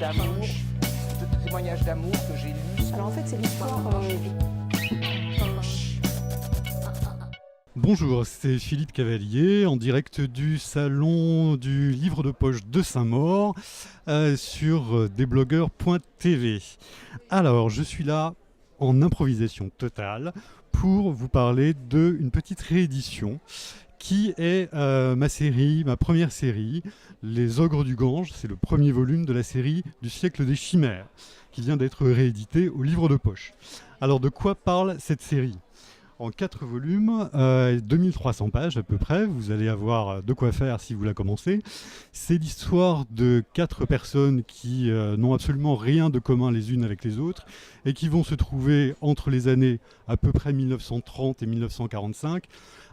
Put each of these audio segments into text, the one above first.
d'amour, de témoignages d'amour que j'ai lus. Alors en fait, c'est l'histoire. Bonjour, c'est Philippe Cavalier en direct du salon du livre de poche de Saint-Maur sur desblogueurs.tv. Alors, je suis là en improvisation totale pour vous parler d'une petite réédition qui est ma première série, Les Ogres du Gange. C'est le premier volume de la série du siècle des chimères qui vient d'être réédité au livre de poche. Alors, de quoi parle cette série ? En 4 volumes, 2300 pages à peu près, vous allez avoir de quoi faire si vous la commencez. C'est l'histoire de 4 personnes qui n'ont absolument rien de commun les unes avec les autres et qui vont se trouver entre les années à peu près 1930 et 1945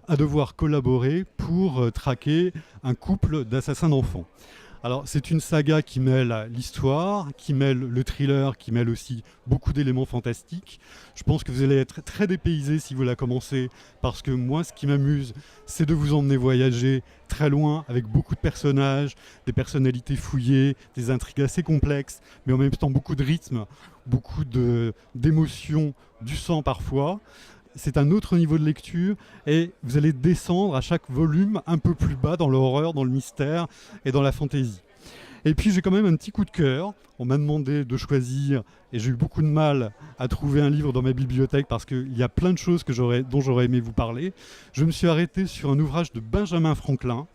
à devoir collaborer pour traquer un couple d'assassins d'enfants. Alors c'est une saga qui mêle l'histoire, qui mêle le thriller, qui mêle aussi beaucoup d'éléments fantastiques. Je pense que vous allez être très dépaysé si vous la commencez, parce que moi ce qui m'amuse, c'est de vous emmener voyager très loin avec beaucoup de personnages, des personnalités fouillées, des intrigues assez complexes, mais en même temps beaucoup de rythme, beaucoup d'émotions, du sang parfois. C'est un autre niveau de lecture et vous allez descendre à chaque volume un peu plus bas dans l'horreur, dans le mystère et dans la fantaisie. Et puis j'ai quand même un petit coup de cœur. On m'a demandé de choisir et j'ai eu beaucoup de mal à trouver un livre dans ma bibliothèque parce qu'il y a plein de choses dont j'aurais aimé vous parler. Je me suis arrêté sur un ouvrage de Benjamin Franklin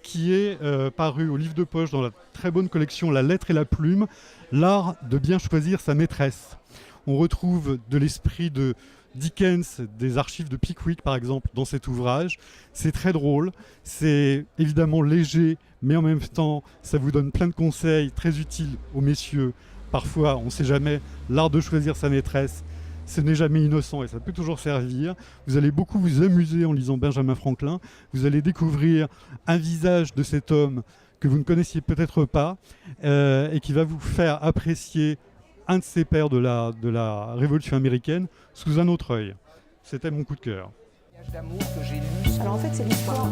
qui est paru au livre de poche dans la très bonne collection La Lettre et la Plume, l'art de bien choisir sa maîtresse. On retrouve de l'esprit de Dickens, des archives de Pickwick par exemple dans cet ouvrage. C'est très drôle, c'est évidemment léger, mais en même temps ça vous donne plein de conseils très utiles aux messieurs. Parfois on ne sait jamais, l'art de choisir sa maîtresse, ce n'est jamais innocent et ça peut toujours servir. Vous allez beaucoup vous amuser en lisant Benjamin Franklin, vous allez découvrir un visage de cet homme que vous ne connaissiez peut-être pas et qui va vous faire apprécier un de ses pères de la Révolution américaine sous un autre œil. C'était mon coup de cœur. Témoignages d'amour que j'ai lus. Alors en fait, c'est l'histoire.